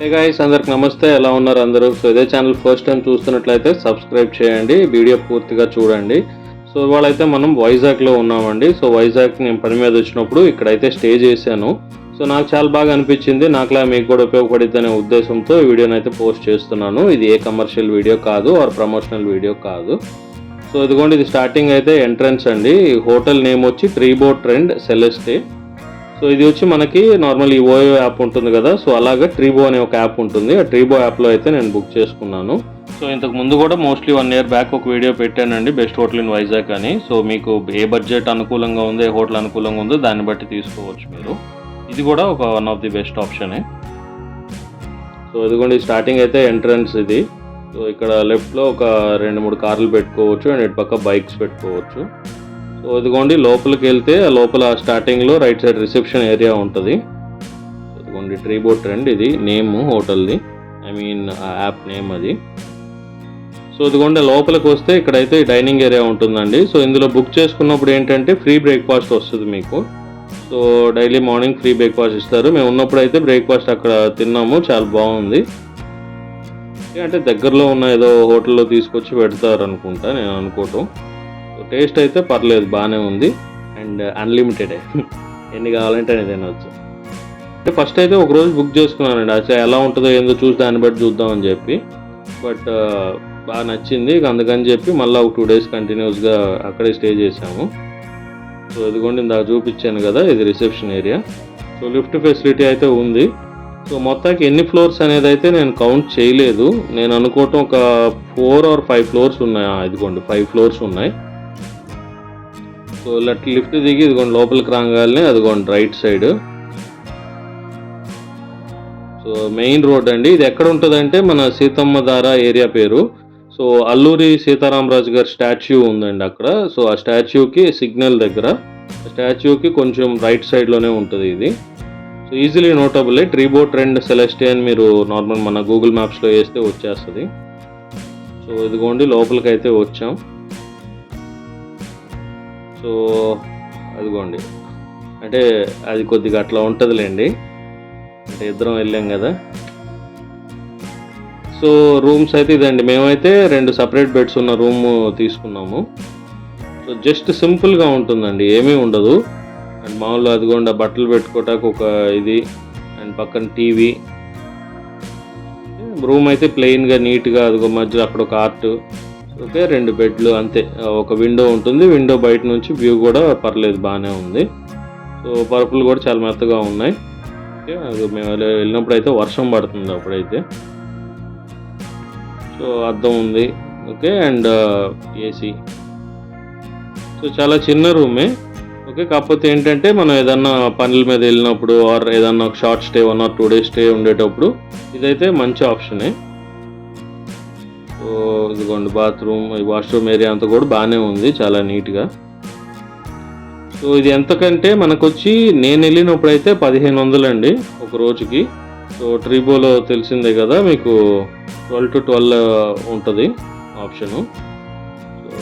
Hey guys, అందరికి నమస్తే. ఎలా ఉన్నారు అందరూ? సో ఇదే ఛానల్ ఫస్ట్ టైం చూస్తున్నట్లయితే సబ్స్క్రైబ్ చేయండి, వీడియో పూర్తిగా చూడండి. సో ఇవాళైతే మనం వైజాగ్లో ఉన్నామండి. సో వైజాగ్ నేను పని మీద వచ్చినప్పుడు ఇక్కడైతే స్టే చేశాను. సో నాకు చాలా బాగా అనిపించింది. నాకులా మీకు కూడా ఉపయోగపడిద్ది అనే ఉద్దేశంతో ఈ వీడియోని అయితే పోస్ట్ చేస్తున్నాను. ఇది ఏ కమర్షియల్ వీడియో కాదు ఆర్ ప్రమోషనల్ వీడియో కాదు. సో ఇదిగోండి, ఇది స్టార్టింగ్ అయితే ఎంట్రన్స్ అండి. హోటల్ నేమ్ వచ్చి ట్రీబో ట్రెండ్ సెలెస్టే. సో ఇది వచ్చి మనకి నార్మల్ ఈ ఓయో యాప్ ఉంటుంది కదా, సో అలాగే ట్రీబో అనే ఒక యాప్ ఉంటుంది. ఆ ట్రీబో యాప్లో అయితే నేను బుక్ చేసుకున్నాను. సో ఇంతకు ముందు కూడా మోస్ట్లీ 1 year బ్యాక్ ఒక వీడియో పెట్టానండి, బెస్ట్ హోటల్ ఇన్ వైజాగ్ అని. సో మీకు ఏ బడ్జెట్ అనుకూలంగా ఉందో, ఏ హోటల్ అనుకూలంగా ఉందో దాన్ని బట్టి తీసుకోవచ్చు మీరు. ఇది కూడా ఒక వన్ ఆఫ్ ది బెస్ట్ ఆప్షనే. సో ఇదిగోండి, స్టార్టింగ్ అయితే ఎంట్రన్స్ ఇది. సో ఇక్కడ లెఫ్ట్లో ఒక 2-3 కార్లు పెట్టుకోవచ్చు అండ్ ఇటు పక్క బైక్స్ పెట్టుకోవచ్చు. సో ఇదిగోండి, లోపలికి వెళ్తే ఆ లోపల స్టార్టింగ్లో రైట్ సైడ్ రిసెప్షన్ ఏరియా ఉంటుంది. ఇదిగోండి ట్రీబో ట్రెండ్, ఇది నేమ్ హోటల్ది, ఆ యాప్ నేమ్ అది. సో ఇదిగోండి, లోపలికి వస్తే ఇక్కడైతే డైనింగ్ ఏరియా ఉంటుందండి. సో ఇందులో బుక్ చేసుకున్నప్పుడు ఏంటంటే ఫ్రీ బ్రేక్ఫాస్ట్ వస్తుంది మీకు. So daily morning free breakfast ఇస్తారు. మేము ఉన్నప్పుడు అయితే బ్రేక్ఫాస్ట్ అక్కడ తిన్నాము, చాలా బాగుంది. అంటే దగ్గరలో ఉన్న ఏదో హోటల్లో తీసుకొచ్చి పెడతారు అనుకుంటా, నేను అనుకోవటం. టేస్ట్ అయితే పర్లేదు, బాగానే ఉంది అండ్ అన్లిమిటెడే, ఎన్ని కావాలంటే అని తినవచ్చు. అంటే ఫస్ట్ అయితే ఒక రోజు బుక్ చేసుకున్నానండి, అసలు ఎలా ఉంటుందో ఏందో చూసి దాన్ని బట్టి చూద్దామని చెప్పి. బట్ బాగా నచ్చింది, అందుకని చెప్పి మళ్ళీ ఒక 2 days కంటిన్యూస్గా అక్కడే స్టే చేసాము. సో ఇదిగోండి, ఇందాక చూపించాను కదా, ఇది reception area. So lift facility అయితే ఉంది. సో మొత్తానికి ఎన్ని ఫ్లోర్స్ అనేది అయితే నేను కౌంట్ చేయలేదు. నేను అనుకోవటం ఒక 4 or 5 floors ఉన్నాయి. ఇదిగోండి 5 floors ఉన్నాయి. సో లిఫ్ట్ దిగి ఇదిగోండి లోపలికి రాగానే అదిగోండి right side. So main road అండి. ఇది ఎక్కడ ఉంటుందంటే మన సీతమ్మధార ఏరియా పేరు. సో అల్లూరి సీతారామరాజు గారి స్టాచ్యూ ఉందండి అక్కడ. సో ఆ స్టాచ్యూకి సిగ్నల్ దగ్గర, స్టాచ్యూకి కొంచెం రైట్ సైడ్లోనే ఉంటుంది ఇది. So easily notable. Treebo trend Celeste అని మీరు నార్మల్ మన గూగుల్ మ్యాప్స్లో వేస్తే వచ్చేస్తుంది. సో ఇదిగోండి లోపలికి అయితే వచ్చాం. సో అదిగోండి, అంటే అది కొద్దిగా అట్లా ఉంటుందిలేండి, అంటే ఇద్దరం వెళ్ళాం కదా. సో రూమ్స్ అయితే ఇదండి. మేమైతే 2 separate బెడ్స్ ఉన్న రూమ్ తీసుకున్నాము. సో జస్ట్ సింపుల్గా ఉంటుందండి, ఏమీ ఉండదు. అండ్ మామూలు అదిగోండి బట్టలు పెట్టుకోవటానికి ఒక ఇది అండ్ పక్కన టీవీ. రూమ్ అయితే ప్లెయిన్గా నీట్గా, అదిగో మధ్యలో అక్కడ ఒక ఆర్ట్. ఓకే, 2 బెడ్లు అంతే. ఒక విండో ఉంటుంది, విండో బయట నుంచి వ్యూ కూడా పర్లేదు, బాగానే ఉంది. సో పరుపులు కూడా చాలా మెత్తగా ఉన్నాయి. ఓకే, అది మేము వెళ్ళినప్పుడు అయితే వర్షం పడుతుంది అప్పుడైతే. సో అద్దం ఉంది. Okay, and AC. సో చాలా చిన్న రూమే. ఓకే, కాకపోతే ఏంటంటే మనం ఏదన్నా పనుల మీద వెళ్ళినప్పుడు ఆర్ ఏదన్నా ఒక short stay 1 or 2 days stay ఉండేటప్పుడు ఇదైతే మంచి ఆప్షనే. సో ఇదిగోండి బాత్రూమ్, ఈ వాష్రూమ్ ఏరియా అంతా కూడా బాగానే ఉంది, చాలా నీట్గా. సో ఇది ఎంతకంటే మనకు వచ్చి నేను వెళ్ళినప్పుడు అయితే 1500 అండి ఒక రోజుకి. సో ట్రీబోలో తెలిసిందే కదా మీకు, 12 to 12 ఉంటుంది ఆప్షను. So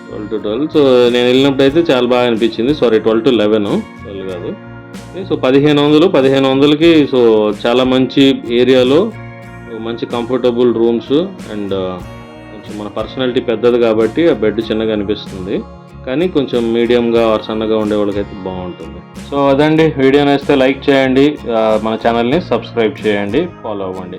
12 to 12. సో నేను వెళ్ళినప్పుడు అయితే చాలా బాగా అనిపించింది. సారీ, 12 to 11, 12 కాదు. సో 1500కి సో చాలా మంచి ఏరియాలో మంచి కంఫర్టబుల్ రూమ్స్ అండ్ కొంచెం మన పర్సనాలిటీ పెద్దది కాబట్టి ఆ బెడ్ చిన్నగా అనిపిస్తుంది, కానీ కొంచెం మీడియంగా ఆర్ సన్నగా ఉండే వాళ్ళకైతే బాగుంటుంది. సో అదండి, వీడియో నచ్చితే లైక్ చేయండి, మన ఛానల్ని సబ్స్క్రైబ్ చేయండి, ఫాలో అవ్వండి.